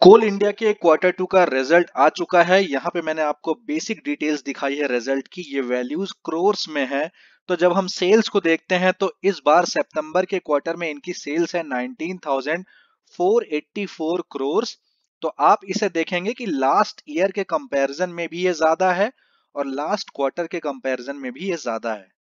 कोल India के quarter to का result आ चुका है। यहाँ पे मैंने आपको बेसिक डिटेल्स दिखाई है रिजल्ट की। ये वैल्यूज क्रोर्स में है। तो जब हम सेल्स को देखते हैं तो इस बार सितंबर के क्वार्टर में इनकी सेल्स है 19,484 करोर्स। तो आप इसे देखेंगे कि लास्ट ईयर के कंपैरिजन में भी ये ज्यादा है और लास्ट क्वार्टर के कंपैरिजन में भी ये ज्यादा है।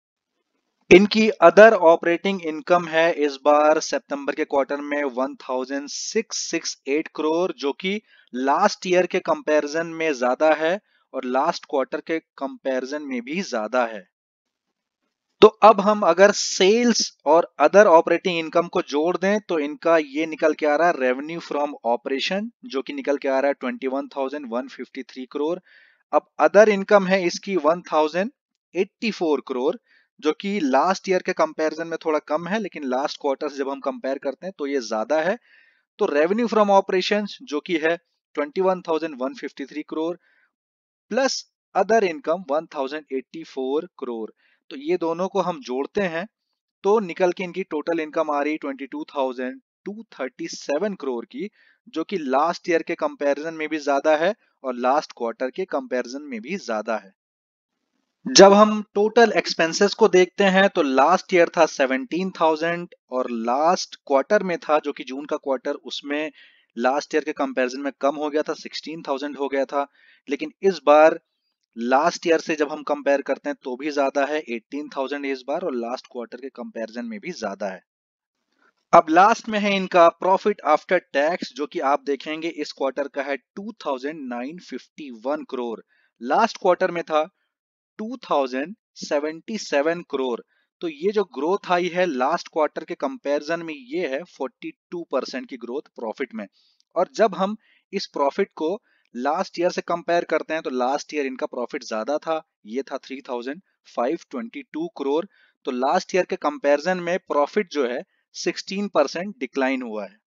इनकी अदर ऑपरेटिंग इनकम है इस बार सितंबर के क्वार्टर में 1668 करोड़, जो कि लास्ट ईयर के कंपैरिजन में ज्यादा है और लास्ट क्वार्टर के कंपैरिजन में भी ज्यादा है। तो अब हम अगर सेल्स और अदर ऑपरेटिंग इनकम को जोड़ दें तो इनका ये निकल के आ रहा है रेवेन्यू फ्रॉम ऑपरेशन, जो कि निकल के आ रहा है 21,153 करोड़। अब अदर इनकम है इसकी 1084 करोड़, जो कि लास्ट ईयर के कंपैरिजन में थोड़ा कम है, लेकिन लास्ट क्वार्टर से जब हम कंपेयर करते हैं तो ये ज्यादा है। तो रेवेन्यू फ्रॉम ऑपरेशंस जो कि है 21,153 crore plus other income 1084 crore. तो ये दोनों को हम जोड़ते हैं तो निकल के इनकी टोटल इनकम आ रही 22,237 करोड़ की, जो कि लास्ट ईयर के कंपैरिजन में भी ज्यादा है और लास्ट क्वार्टर के कंपैरिजन में भी ज्यादा है। जब हम टोटल एक्सपेंसेस को देखते हैं तो लास्ट ईयर था 17,000 और लास्ट क्वार्टर में था, जो कि जून का क्वार्टर, उसमें लास्ट ईयर के कंपैरिजन में कम हो गया था, 16,000 हो गया था। लेकिन इस बार लास्ट ईयर से जब हम कंपेयर करते हैं तो भी ज्यादा है, 18,000 इस बार, और लास्ट क्वार्टर के कंपैरिजन में भी ज्यादा है। अब लास्ट में है इनका प्रॉफिट आफ्टर टैक्स, जो कि आप देखेंगे इस क्वार्टर का है 2,951 करोड़। लास्ट क्वार्टर में था 2077 करोड़। तो ये जो ग्रोथ आई है लास्ट क्वार्टर के कंपैरिजन में, ये है 42% की ग्रोथ प्रॉफिट में। और जब हम इस प्रॉफिट को लास्ट ईयर से कंपेयर करते हैं तो लास्ट ईयर इनका प्रॉफिट ज्यादा था, ये था 3,522 करोड़। तो लास्ट ईयर के कंपैरिजन में प्रॉफिट जो है 16% डिक्लाइन हुआ है।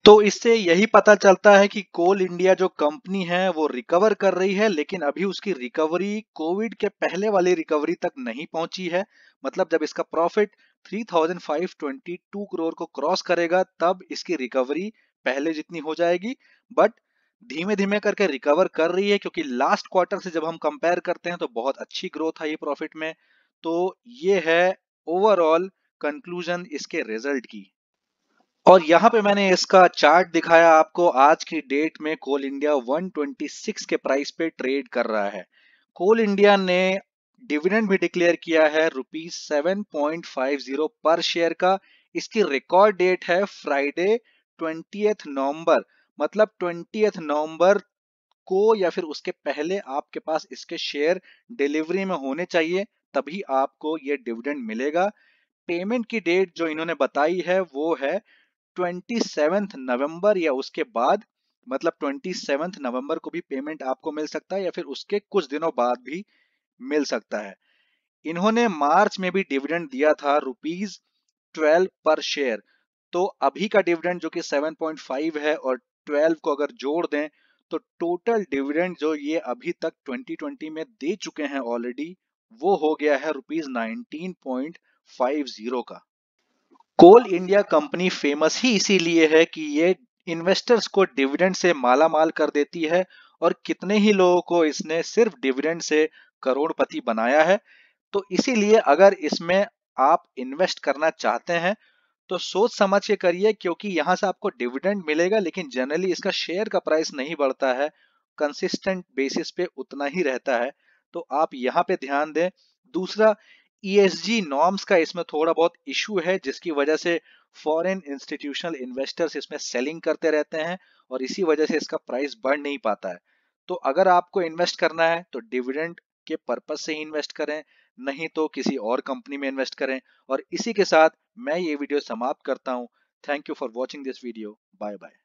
तो इससे यही पता चलता है कि कोल इंडिया जो कंपनी है वो रिकवर कर रही है, लेकिन अभी उसकी रिकवरी कोविड के पहले वाली रिकवरी तक नहीं पहुंची है। मतलब जब इसका प्रॉफिट 3,522 करोड़ को क्रॉस करेगा तब इसकी रिकवरी पहले जितनी हो जाएगी। बट धीमे धीमे करके रिकवर कर रही है, क्योंकि लास्ट क्वार्टर से जब हम कंपेयर करते हैं तो बहुत अच्छी ग्रोथ आई प्रॉफिट में। तो ये है ओवरऑल कंक्लूजन इसके रिजल्ट की। और यहाँ पे मैंने इसका चार्ट दिखाया आपको। आज की डेट में कोल इंडिया 126 के प्राइस पे ट्रेड कर रहा है। कोल इंडिया ने डिविडेंड भी डिक्लेयर किया है ₹7.50 पर शेयर का। इसकी रिकॉर्ड डेट है फ्राइडे 20 नवंबर। मतलब 20 नवंबर को या फिर उसके पहले आपके पास इसके शेयर डिलीवरी में होने चाहिए, तभी आपको ये डिविडेंड मिलेगा। पेमेंट की डेट जो इन्होंने बताई है वो है 27 नवंबर या उसके बाद। मतलब 27 नवंबर को भी पेमेंट आपको मिल सकता है या फिर उसके कुछ दिनों बाद भी मिल सकता है। इन्होंने मार्च में भी डिविडेंड दिया था ₹12 पर शेयर। तो अभी का डिविडेंड जो कि 7.5 है और 12 को अगर जोड़ दें तो टोटल डिविडेंड जो ये अभी तक 2020 में दे चुके हैं ऑलरेडी, वो हो गया है ₹19.50 का। कोल इंडिया कंपनी फेमस ही इसीलिए है कि ये इन्वेस्टर्स को डिविडेंड से माला माल कर देती है, और कितने ही लोगों को इसने सिर्फ डिविडेंड से करोड़पति बनाया है। तो इसीलिए अगर इसमें आप इन्वेस्ट करना चाहते हैं तो सोच समझ के करिए, क्योंकि यहां से आपको डिविडेंड मिलेगा, लेकिन जनरली इसका शेयर का प्राइस नहीं बढ़ता है, कंसिस्टेंट बेसिस पे उतना ही रहता है। तो आप यहाँ पे ध्यान दें। दूसरा, ईएसजी नॉर्म्स का इसमें थोड़ा बहुत इशू है, जिसकी वजह से फॉरेन इंस्टीट्यूशनल इन्वेस्टर्स इसमें सेलिंग करते रहते हैं और इसी वजह से इसका प्राइस बढ़ नहीं पाता है। तो अगर आपको इन्वेस्ट करना है तो डिविडेंड के पर्पज से ही इन्वेस्ट करें, नहीं तो किसी और कंपनी में इन्वेस्ट करें। और इसी के साथ मैं ये वीडियो समाप्त करता हूं। Thank you for watching this video. Bye bye.